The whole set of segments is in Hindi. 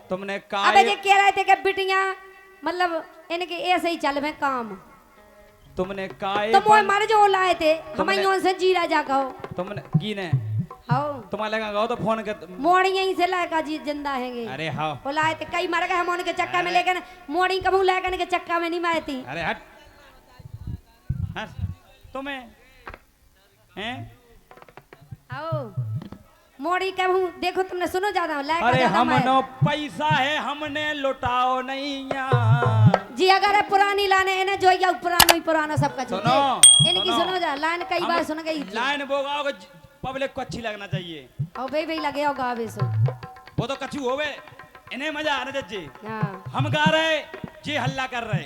तुमने अबे ये कह रहे थे कि बिटिया मतलब इनके ऐसे ही चल में काम। तुमने काय तुम वो मर जो लाए थे हम यों से जीरा जा कहो तुमने की ने हां तुम्हारे लगा गाओ तो फोन कर मोड़ी यहीं से लाएगा जी जिंदा हैंगे। अरे हाँ वो लाए थे कई मर गए हम उनके चक्का में लेकर मोड़ी कबू लेकर के चक्का में नहीं मारे थी। अरे हट हट तुम्हें हैं आओ मोड़ी कबू देखो तुमने सुनो ज्यादा लाएगा। अरे हमनो पैसा है हमने लुटाओ नहीं यहाँ जी अगर है पुरानी लाने इन्हें जो या पुराना ही पुराना सबका सुनो इनकी सुनो जा लाइन कई बार सुन गई लाइन बोगाओ पब्लिक को अच्छी लगना चाहिए। और भाई भाई लगे होगा अभी सो वो तो कछु होवे इन्हें मजा आने जज्जे हाँ हम गा रहे जे हल्ला कर रहे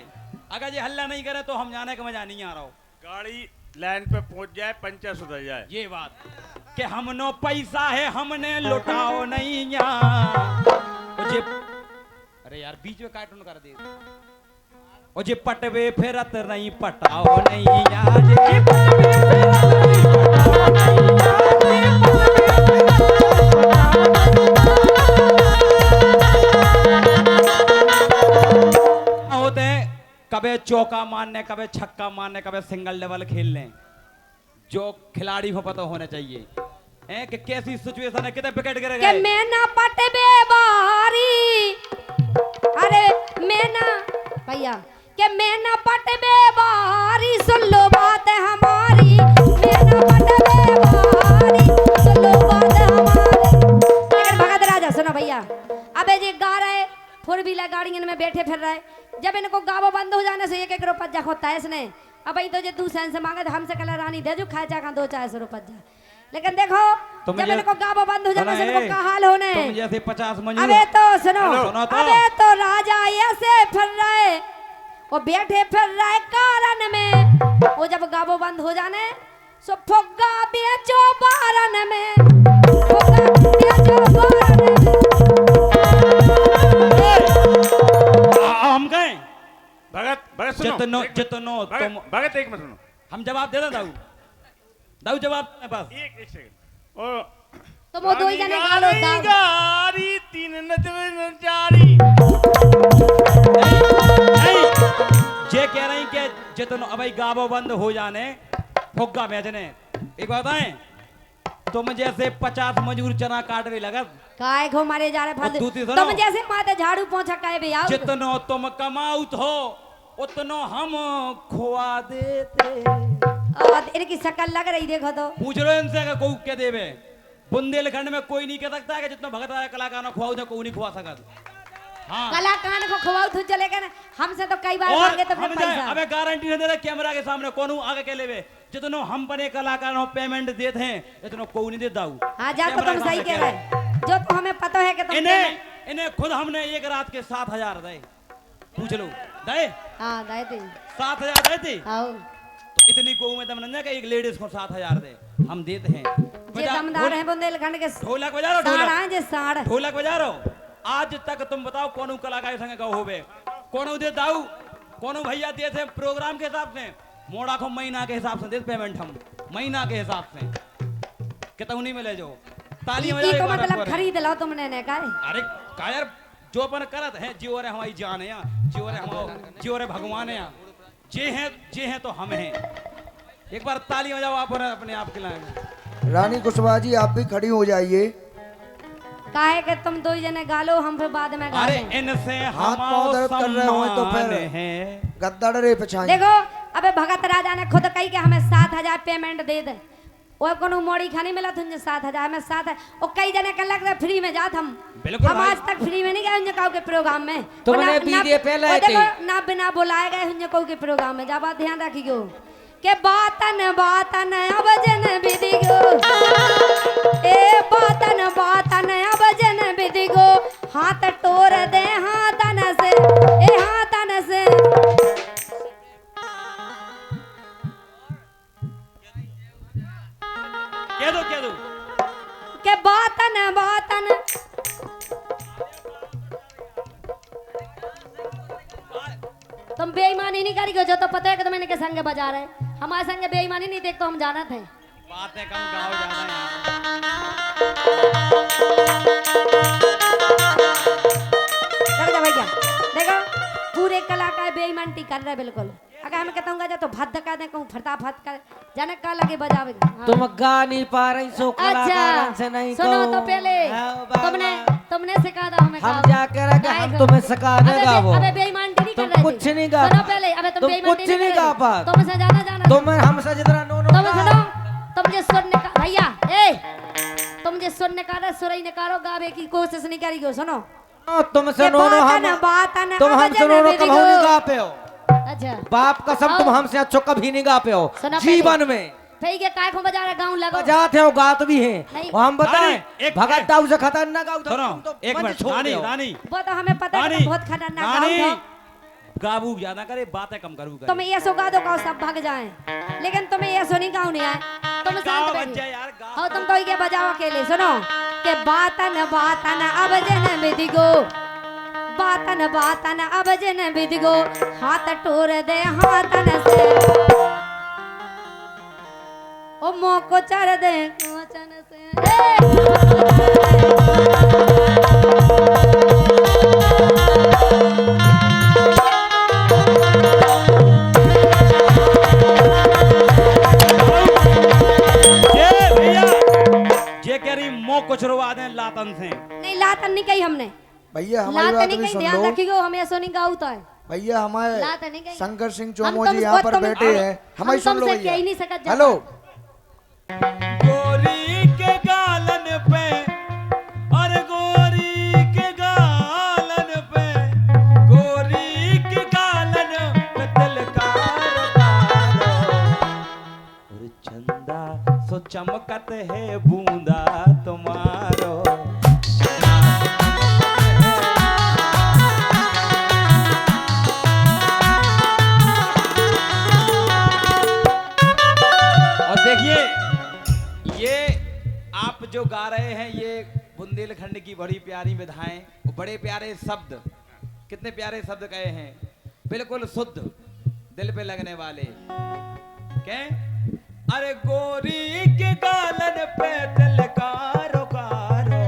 अगर ये हल्ला नहीं करे तो हम जाने का मजा नहीं आ रहा हो। गाड़ी लाइन पे पहुंच जाए पंचर सुधर जाए ये बात कि हमनो पैसा है हमने लुटाओ नहीं यहाँ अरे यार बीच में कार्टून कर दे ओ जे पटवे फेरत नहीं पटाओ नहीं यहाँ जे पटवे फेरत नहीं पटाओ नहीं होते कबे चौका मारने कबे छक्का मारने कबे सिंगल लेवल खेलने जो खिलाड़ी हो पता होना चाहिए हैं कि कैसी सिचुएशन है कितने विकेट गिरे गए। मैं ना पटवे बारी अरे मैं ना भैया कि मैं ना पटवे बारी सुन लो बात हमारी मैं ना पटवे बारी सुन लो बात हमारी। लेकिन भगत राजा सुनो भैया अबे जी गा रहे फोर व्हीलर गाड़ियों में बैठे फिर रहे जब इनको गावो बंद हो जाने से एक रुपया होता है इसने अब तो जो दूसरे से मांगे तो हमसे कल रानी दे जो खाए जा 200-400 रुपया। लेकिन देखो जब इनको गावो बंद हो जाने से इनको का हाल होने तुम जैसे 50 मंजूर अबे तो सुनो तो। अबे तो राजा ऐसे फिर रहे वो बैठे फिर रहे कारण में वो जब गावो बंद हो जाने सो फुग्गा बेचो बारन में फुग्गा बेचो बारन में। हम गए भगत भगत सुनो जितनो तुम भगत एक मिनट सुनो हम जवाब दे दाऊ दाऊ जवाब मेरे पास एक सेकंड ओ तो वो दो ही जने गालो दाऊ गाड़ी 3 जे कह रही कि जितनो अब गावो बंद हो जाने फुग्गा बेचने एक बात है तुम जैसे 50 मजूर चना काटवे लगा काय घो मारे जा रहे फालतू दूसरी सुनो। तुम जैसे माथे झाड़ू पोंछा काहे बे आओ जितनो तुम कमाउत हो उतनो हम खुआ देते। और इनकी शक्ल लग रही देखो तो पूछ लो इनसे अगर कोई क्या देवे बुंदेलखंड में कोई नहीं कह सकता है कि जितना भगत आया कलाकार ने खुआऊ कोई नहीं खुआ सकता। हाँ कलाकार को खुआओ तो चलेगा ना हमसे तो कई बार मांगे तो फिर पैसा अबे गारंटी नहीं दे रहे कैमरा के सामने कौन आगे के लेवे जितनो हम बने कलाकार हो पेमेंट देते हैं इतनो कोई नहीं देता हूँ। हाँ जा तो तुम सही कह रहे जो तो हमें पता है कि तुम इन्हें खुद हमने एक रात के 7,000 दे पूछ लो दे हाँ दाए थे 7,000 दे थे आओ तो इतनी को में दम नहीं कि एक लेडीज को 7,000 दे हम देते हैं। ये दमदार है बुंदेलखंड के ढोलक बजा रहो साड़ हैं जे साड़ ढोलक बजा रहो आज तक तुम बताओ कौन कलाकार संग कहो होवे कौन दे दाऊ कौन भैया दे थे प्रोग्राम के हिसाब से मोड़ा को महीना के हिसाब से दे पेमेंट हम महीना के हिसाब से कितना नहीं मिले जो ताली ये तो मतलब खरीद लो तुमने ने का अरे कायर जो अपन करत है जो रे हमारी जान है जो रे हम जो रे भगवान है जे हैं तो हम हैं। एक बार ताली बजाओ आप अपने आप के लिए। रानी कुशवाहा जी आप भी खड़ी हो जाइए। काहे कि तुम दो जने गालो हम फिर बाद में गा अरे लेंगे। इनसे हाथ पांव दर्द कर रहे हो तो फिर गद्दार रे पछाई देखो अबे भगत राजा ने खुद कही कि हमें 7,000 पेमेंट दे दे वो कोनो मोड़ी खानी मिला तुझे 7,000 हमें 7 वो कई जने कह लग रहा फ्री में जात हम आज तक फ्री में नहीं गए उनके के प्रोग्राम में तुमने बीजे पहले देखो ना बिना बुलाए गए उनके के प्रोग्राम में जाबा ध्यान रखियो के बातन अब जन विधि गो ए बातन अब जन विधि गो हाथ टोर दे हाथन से ए हाथन से कह दो के बातन तुम बेईमानी नहीं करी जो तो पता है कि तुम इनके संग बजा रहे हमारे संग बेईमानी नहीं देख तो हम जाना थे बातें कम गाओ ज्यादा यार। पार्टी कर रहे बिल्कुल। अगर हम कहता जा तो भद का दे कहूं फटाफट कर जाने का लगे बजावे। हाँ। तुम गा नहीं पा रही सो कलाकारों से अच्छा नहीं सुनो कहो। तो पहले हाँ, बाबा। तुमने सिखा था हमें हम गाओ। जाके रखे गाए हम गो। तुम्हें सिखा देगा वो। अबे बेईमानी नहीं कर तुम रहे कुछ थे। नहीं गा सुनो पहले अबे तुम तुम बेईमानी कुछ नहीं गा पा। तुमसे ज्यादा जाना तुम हमसे जितना नो नो तुम गा। सुनो तुम जो सुर निकाल भैया ए तुम जो सुर निकालो सुर ही निकालो गावे की कोशिश नहीं करी गो सुनो तुमसे नो नो हम तुम हमसे नो नो कभी नहीं गा पे हो। अच्छा बाप कसम तुम हमसे अच्छो कभी नहीं गा पे हो सुना पहले। जीवन में। भाई के काय को बजा रहे गाँव लगो बजाते हो गात भी हैं नहीं। और हम बताएं रानी, एक- भगत दाऊ से खतरनाक गाऊ सुनो एक मिनट रानी रानी वो तो हमें पता है कि रानी बहुत खतरनाक रानी गाँव गाबू ज्यादा करे बातें कम करू करे। तुम्हें ये सो गा दो गाओ सब भाग जाए लेकिन तुम्हें ये सुनी गाँव नहीं आए तुम गाओ शांत बच्चा बैठो यार गाओ। हाँ तुम तो ये बजाओ अकेले सुनो के बातन अब जन विदिगो बातन अब जन विदिगो हाथ टोर दे हाथन से ओ मोको चर दे कोचन से ये भैया जे कह रही मो कुछ रुवा दे लातन से। नहीं लातन नहीं कही हमने भैया हमारी लातन बात नहीं भी कही सुन ध्यान लो। रखिएगो हम ऐसो नहीं गाऊता है भैया हमारे लात नहीं कही। शंकर सिंह हम चोमो तुम- जी यहाँ पर तुम- बैठे हैं हमें सुन लो तुमसे भैया। कह ही नहीं सकत जा। हेलो गोरी के गालन पे और गोरी के गालन पे गोरी के गालन पे तिलकार तारो और चंदा सो चमकत है बूंदा तुम्हारो। और देखिए ये आप जो गा रहे हैं ये बुंदेलखंड की बड़ी प्यारी विधाएं बड़े प्यारे शब्द कितने प्यारे शब्द कहे हैं बिल्कुल शुद्ध दिल पे लगने वाले। क्या अरे गोरी के गालन पे तिलकारो कारो